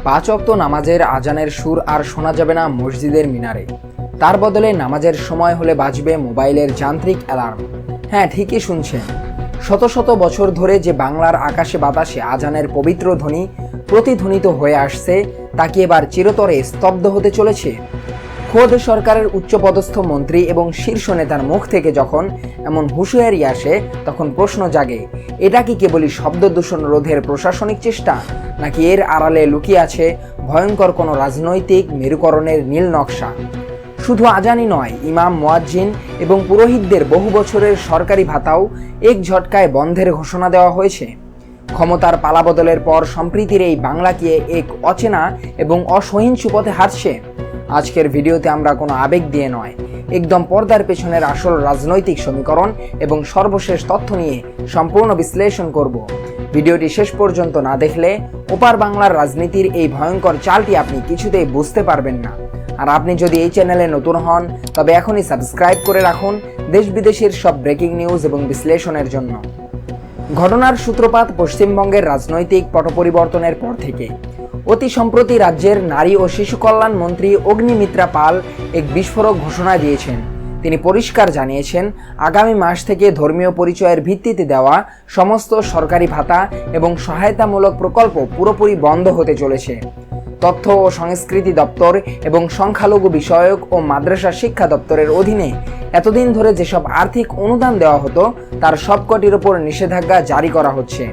পাঁচ ওয়াক্ত নামাজের আজানের সুর আর শোনা যাবে না মসজিদের মিনারে। তার বদলে নামাজের সময় হলে বাজবে মোবাইলের যান্ত্রিক অ্যালার্ম। হ্যাঁ, ঠিকই শুনছেন। শত শত বছর ধরে যে বাংলার আকাশে বাতাসে আজানের পবিত্র ধ্বনি প্রতিধ্বনিত হয়ে আসছে, তা কি এবার চিরতরে স্তব্ধ হতে চলেছে? খোদ সরকারের উচ্চপদস্থ মন্ত্রী এবং শীর্ষ নেতার মুখ থেকে যখন এমন হুঁশিয়ারি আসে, তখন প্রশ্ন জাগে, এটা কি কেবলই শব্দ দূষণ রোধের প্রশাসনিক চেষ্টা, নাকি এর আড়ালে লুকিয়ে আছে ভয়ঙ্কর কোনো রাজনৈতিক মেরুকরণের নীল নকশা? শুধু আজানই নয়, ইমাম, মুয়াজ্জিন এবং পুরোহিতদের বহু বছরের সরকারি ভাতাও এক ঝটকায় বন্ধের ঘোষণা দেওয়া হয়েছে। ক্ষমতার পালাবদলের পর সম্প্রীতির এই বাংলাকে এক অচেনা এবং অসহিষ্ণু পথে হাঁটছে। আজকের ভিডিওতে আমরা কোনো আবেগ দিয়ে নয়, একদম পর্দার পেছনের আসল রাজনৈতিক সমীকরণ এবং সর্বশেষ তথ্য নিয়ে সম্পূর্ণ বিশ্লেষণ করব। ভিডিওটি শেষ পর্যন্ত না দেখলে ওপার বাংলার রাজনীতির এই ভয়ঙ্কর চালটি আপনি কিছুতেই বুঝতে পারবেন না। আর আপনি যদি এই চ্যানেলে নতুন হন, তবে এখনই সাবস্ক্রাইব করে রাখুন দেশ বিদেশের সব ব্রেকিং নিউজ এবং বিশ্লেষণের জন্য। ঘটনার সূত্রপাত পশ্চিমবঙ্গের রাজনৈতিক পট পরিবর্তনের পর থেকে। অতি সম্প্রতি রাজ্যের নারী ও শিশু কল্যাণ মন্ত্রী অগ্নিমিত্রা পাল এক বিস্ফোরক ঘোষণা দিয়েছেন। তিনি পরিষ্কার জানিয়েছেন, আগামী মাস থেকে ধর্মীয় পরিচয়ের ভিত্তিতে দেওয়া সমস্ত সরকারি ভাতা এবং সহায়তামূলক প্রকল্প পুরোপুরি বন্ধ হতে চলেছে। তথ্য ও সংস্কৃতি দপ্তর এবং সংখ্যালঘু বিষয়ক ও মাদ্রাসা শিক্ষা দপ্তরের অধীনে এতদিন ধরে যেসব আর্থিক অনুদান দেওয়া হতো, তার সবকটির ওপর নিষেধাজ্ঞা জারি করা হচ্ছে।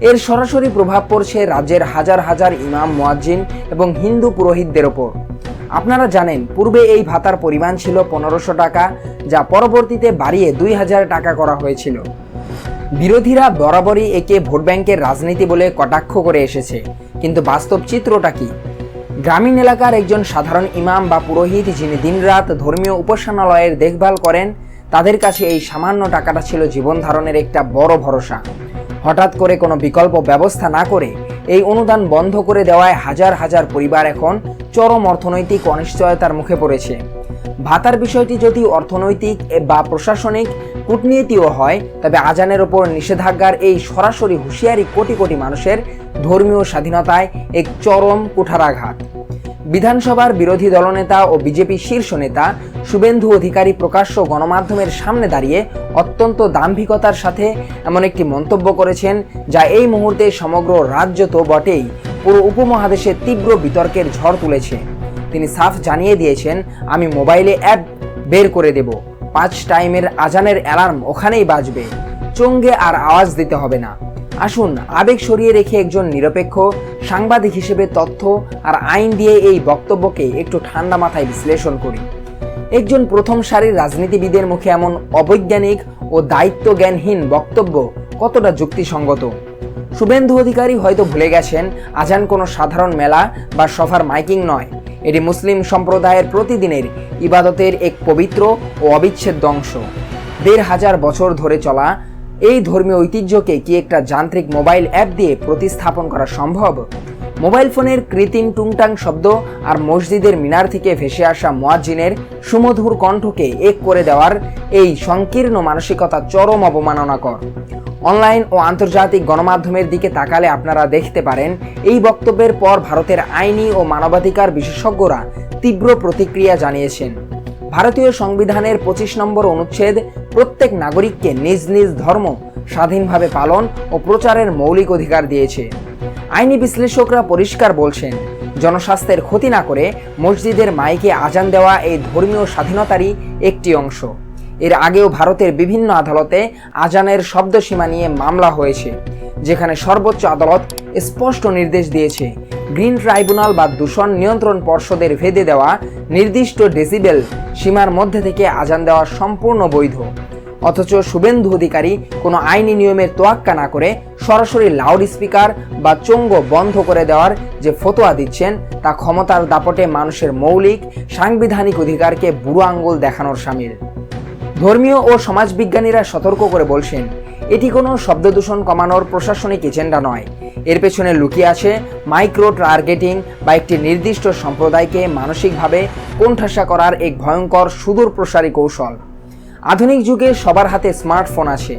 এর সরাসরি প্রভাব পড়ছে রাজ্যের হাজার হাজার ইমাম, মুয়াজ্জিন এবং হিন্দু পুরোহিতদের ওপর। আপনারা জানেন, পূর্বে এই ভাতার পরিমাণ ছিল 1500 টাকা, যা পরবর্তীতে বাড়িয়ে 2000 টাকা করা হয়েছিল। বিরোধীরা বরাবরই একে ভোট ব্যাংকের রাজনীতি বলে কটাক্ষ করে এসেছে, কিন্তু বাস্তব চিত্রটা কি? গ্রামীণ এলাকার একজন সাধারণ ইমাম বা পুরোহিত যিনি দিনরাত ধর্মীয় উপাসনালয়ের দেখভাল করেন, তাদের কাছে এই সামান্য টাকাটা ছিল জীবন ধারণের একটা বড় ভরসা। হঠাৎ করে কোনো বিকল্প ব্যবস্থা না করে এই অনুদান বন্ধ করে দেওয়ায় হাজার হাজার পরিবার এখন চরম অর্থনৈতিক অনিশ্চয়তার মুখে পড়েছে। ভাতার বিষয়টি যদি অর্থনৈতিক বা প্রশাসনিক কূটনীতিও হয়, তবে আজানের ওপর নিষেধাজ্ঞার এই সরাসরি হুঁশিয়ারি কোটি কোটি মানুষের ধর্মীয় স্বাধীনতায় এক চরম কুঠারাঘাত। বিধানসভার বিরোধী দলনেতা ও বিজেপি শীর্ষ নেতা শুভেন্দু অধিকারী প্রকাশ্য গণমাধ্যমের সামনে দাঁড়িয়ে অত্যন্ত দাম্ভিকতার সাথে এমন একটি মন্তব্য করেছেন, যা এই মুহূর্তে সমগ্র রাজ্য তো বটেই, পুরো উপমহাদেশে তীব্র বিতর্কের ঝড় তুলেছে। তিনি সাফ জানিয়ে দিয়েছেন, আমি মোবাইলে অ্যাপ বের করে দেব, 5 টাইমের আজানের অ্যালার্ম ওখানেই বাজবে, চঙ্গে আর আওয়াজ দিতে হবে না। আসুন আবেগ সরিয়ে রেখে একজন নিরপেক্ষ সাংবাদিক হিসেবে তথ্য আর আইন দিয়ে এই বক্তব্যকে একটু ঠান্ডা মাথায় বিশ্লেষণ করি। একজন প্রথম সারির রাজনীতিবিদের মুখে এমন অবৈজ্ঞানিক ও দায়িত্বজ্ঞানহীন বক্তব্য কতটা যুক্তিসঙ্গত? শুভেন্দু অধিকারী হয়তো ভুলে গেছেন, আজান কোনো সাধারণ মেলা বা সভার মাইকিং নয়। এটি মুসলিম সম্প্রদায়ের প্রতিদিনের ইবাদতের এক পবিত্র ও অবিচ্ছেদ্য অংশ। 1500 বছর ধরে চলা এই ধর্মীয় ঐতিহ্যকে কি একটা যান্ত্রিক মোবাইল অ্যাপ দিয়ে প্রতিস্থাপন করা সম্ভব? মোবাইল ফোনের কৃত্রিম টুংটাং শব্দ আর মসজিদের মিনার থেকে ভেসে আসা মুয়াজ্জিনের সুমধুর কণ্ঠকে এক করে দেওয়ার এই সংকীর্ণ মানসিকতা চরম অবমাননাকর। অনলাইন ও আন্তর্জাতিক গণমাধ্যমের দিকে তাকালে আপনারা দেখতে পারেন, এই বক্তব্যের পর ভারতের আইনি ও মানবাধিকার বিশেষজ্ঞরা তীব্র প্রতিক্রিয়া জানিয়েছেন। ভারতীয় সংবিধানের 25 নম্বর অনুচ্ছেদ প্রত্যেক নাগরিককে নিজ নিজ ধর্ম স্বাধীনভাবে পালন ও প্রচারের মৌলিক অধিকার দিয়েছে। আইনি বিশ্লেষকরা পরিষ্কার বলছেন, জনস্বাস্থ্যের ক্ষতি না করে মসজিদের মাইকে আজান দেওয়া এই ধর্মীয় স্বাধীনতারই একটি অংশ। এর আগেও ভারতের বিভিন্ন আদালতে আজানের শব্দসীমা নিয়ে মামলা হয়েছে, যেখানে সর্বোচ্চ আদালত স্পষ্ট নির্দেশ দিয়েছে, গ্রিন ট্রাইব্যুনাল বা দূষণ নিয়ন্ত্রণ পর্ষদের ভেদে দেওয়া নির্দিষ্ট ডেসিবেল সীমার মধ্যে থেকে আজান দেওয়া সম্পূর্ণ বৈধ। অথচ শুভেন্দু অধিকারী কোনো আইনি নিয়মের তোয়াক্কা না করে সরাসরি লাউড স্পিকার বা চঙ্গ বন্ধ করে দেওয়ার যে ফতোয়া দিচ্ছেন, তা ক্ষমতার দাপটে মানুষের মৌলিক সাংবিধানিক অধিকারকে বুড়ো আঙ্গুল দেখানোর শামিল। ধর্মীয় ও সমাজবিজ্ঞানীরা সতর্ক করে বলছেন, এটি কোনো শব্দদূষণ কমানোর প্রশাসনিক এজেন্ডা নয়। এর পেছনে লুকিয়ে আছে মাইক্রো টার্গেটিং বা একটি নির্দিষ্ট সম্প্রদায়কে মানসিকভাবে কোণঠাসা করার এক ভয়ঙ্কর সুদূর প্রসারী কৌশল। আধুনিক যুগে সবার হাতে স্মার্টফোন আছে,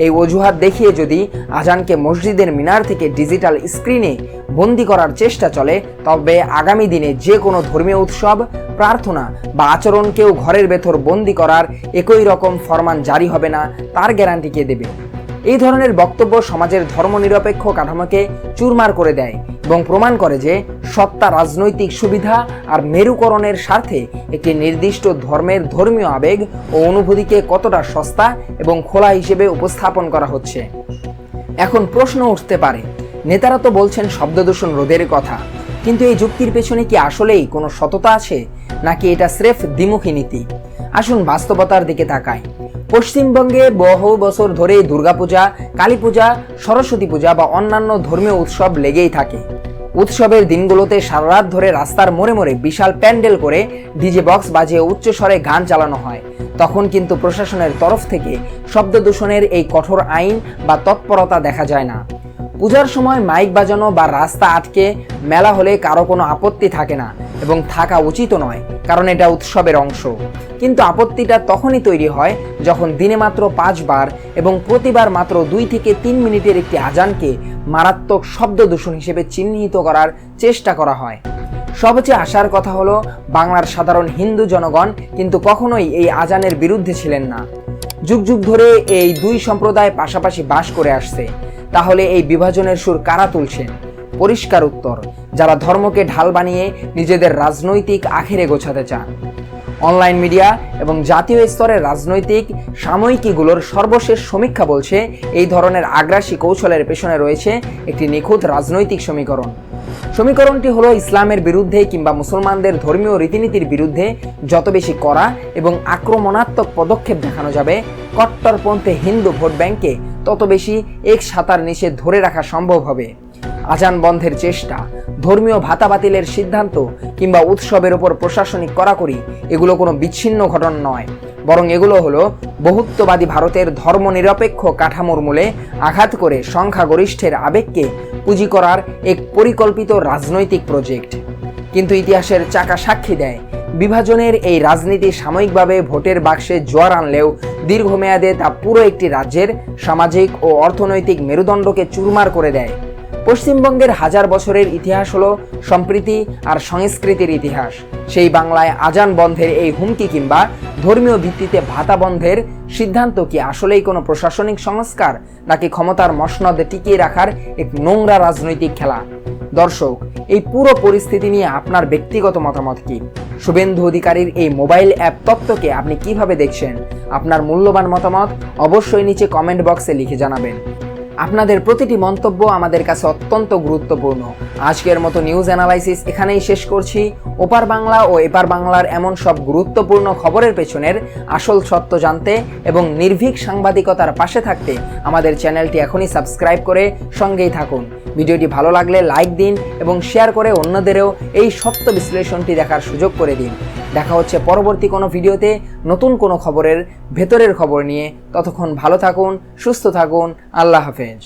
এই অজুহাত দেখিয়ে যদি আজানকে মসজিদের মিনার থেকে ডিজিটাল স্ক্রিনে বন্দি করার চেষ্টা চলে, তবে আগামী দিনে যে কোনো ধর্মীয় উৎসব, প্রার্থনা বা আচরণকেও ঘরের ভেতর বন্দি করার একই রকম ফরমান জারি হবে না, তার গ্যারান্টি কে দেবে? এই ধরনের বক্তব্য সমাজের ধর্মনিরপেক্ষ কাঠামোকে চুরমার করে দেয় এবং প্রমাণ করে যে সত্তা রাজনৈতিক সুবিধা আর মেরুকরণের স্বার্থে একটি নির্দিষ্ট ধর্মের ধর্মীয় আবেগ ও অনুভূতিকে কতটা সস্তা এবং খোলা হিসেবে উপস্থাপন করা হচ্ছে। এখন প্রশ্ন উঠতে পারে, নেতারা তো বলছেন শব্দদূষণ রোধের কথা, কিন্তু এই যুক্তির পেছনে কি আসলেই কোনো সততা আছে, নাকি এটা স্রেফ দ্বিমুখী নীতি? আসুন বাস্তবতার দিকে তাকাই। পশ্চিমবঙ্গে বহু বছর ধরে দুর্গাপূজা, কালী পূজা, সরস্বতী পূজা বা অন্যান্য ধর্মীয় উৎসব লেগেই থাকে। উৎসবের দিনগুলোতে সারা রাত ধরে রাস্তার মোড়ে মোড়ে বিশাল প্যান্ডেল করে ডিজে বক্স বাজিয়ে উচ্চস্বরে গান চালানো হয়। তখন কিন্তু প্রশাসনের তরফ থেকে শব্দ দূষণের এই কঠোর আইন বা তৎপরতা দেখা যায় না। পূজার সময় মাইক বাজানো বা রাস্তা আটকে মেলা হলে কারো কোনো আপত্তি থাকে না এবং থাকা উচিত নয়, কারণ এটা উৎসবের অংশ। কিন্তু আপত্তিটা তখনই তৈরি হয় যখন দিনে মাত্র 5 বার এবং প্রতিবার মাত্র 2 থেকে 3 মিনিটের একটি আজানকে মারাত্মক শব্দ দূষণ হিসেবে চিহ্নিত করার চেষ্টা করা হয়। সবচেয়ে আশার কথা হলো, বাংলার সাধারণ হিন্দু জনগণ কিন্তু কখনোই এই আজানের বিরুদ্ধে ছিলেন না। যুগ যুগ ধরে এই দুই সম্প্রদায় পাশাপাশি বাস করে আসছে। তাহলে এই বিভাজনের সুর কারা তুলছেন? পরিষ্কার উত্তর, যারা ধর্মকে ঢাল বানিয়ে নিজেদের রাজনৈতিক আখেরে গোছাতে চান। অনলাইন মিডিয়া এবং জাতীয় স্তরের রাজনৈতিক সাময়িকীগুলোর সর্বশেষ সমীক্ষা বলছে, এই ধরনের আগ্রাসী কৌশলের পেছনে রয়েছে একটি নিখুঁত রাজনৈতিক সমীকরণ। সমীকরণটি হলো, ইসলামের বিরুদ্ধে কিংবা মুসলমানদের ধর্মীয় রীতিনীতির বিরুদ্ধে যত বেশি কড়া এবং আক্রমণাত্মক পদক্ষেপ দেখানো যাবে, কট্টরপন্থী হিন্দু ভোট ব্যাংকে তত বেশি এক সাতার নিচে ধরে রাখা সম্ভব হবে। আজান বন্ধের চেষ্টা, ধর্মীয় ভাতা বাতিলের সিদ্ধান্ত কিংবা উৎসবের ওপর প্রশাসনিক কড়াকড়ি, এগুলো কোনো বিচ্ছিন্ন ঘটনা নয়, বরং এগুলো হলো বহুত্ববাদী ভারতের ধর্মনিরপেক্ষ কাঠামোর মূলে আঘাত করে সংখ্যাগরিষ্ঠের আবেগকে পুঁজি করার এক পরিকল্পিত রাজনৈতিক প্রজেক্ট। কিন্তু ইতিহাসের চাকা সাক্ষী দেয়, বিভাজনের এই রাজনীতি সাময়িকভাবে ভোটের বাক্সে জোয়ার আনলেও দীর্ঘমেয়াদে তা পুরো একটি রাজ্যের সামাজিক ও অর্থনৈতিক মেরুদণ্ডকে চুরমার করে দেয়। পশ্চিমবঙ্গের হাজার বছরের ইতিহাস হলো সম্প্রীতি আর সংস্কৃতির ইতিহাস। সেই বাংলায় আজান বন্ধের এই হুমকি কিংবা ধর্মীয় ভিত্তিতে ভাতা বন্ধের সিদ্ধান্ত কি আসলেই কোনো প্রশাসনিক সংস্কার, নাকি ক্ষমতার মসনদে টিকিয়ে রাখার এক নোংরা রাজনৈতিক খেলা? দর্শক, এই পুরো পরিস্থিতি নিয়ে আপনার ব্যক্তিগত মতামত কি? শুভেন্দু অধিকারীর এই মোবাইল অ্যাপ তত্ত্বকে আপনি কিভাবে দেখছেন? আপনার মূল্যবান মতামত অবশ্যই নিচে কমেন্ট বক্সে লিখে জানাবেন। আপনাদের প্রতিটি মন্তব্য আমাদের কাছে অত্যন্ত গুরুত্বপূর্ণ। আজকের মতো নিউজ অ্যানালাইসিস এখানেই শেষ করছি। ওপার বাংলা ও এপার বাংলার এমন সব গুরুত্বপূর্ণ খবরের পেছনের আসল সত্য জানতে এবং নির্ভীক সাংবাদিকতার পাশে থাকতে আমাদের চ্যানেলটি এখনই সাবস্ক্রাইব করে সঙ্গেই থাকুন। ভিডিওটি ভালো লাগলে লাইক দিন এবং শেয়ার করে অন্যদেরও এই সত্য বিশ্লেষণটি দেখার সুযোগ করে দিন। দেখা হচ্ছে পরবর্তী কোনো ভিডিওতে নতুন কোনো খবরের ভেতরের খবর নিয়ে। ততক্ষণ ভালো থাকুন, সুস্থ থাকুন। আল্লাহ হাফেজ।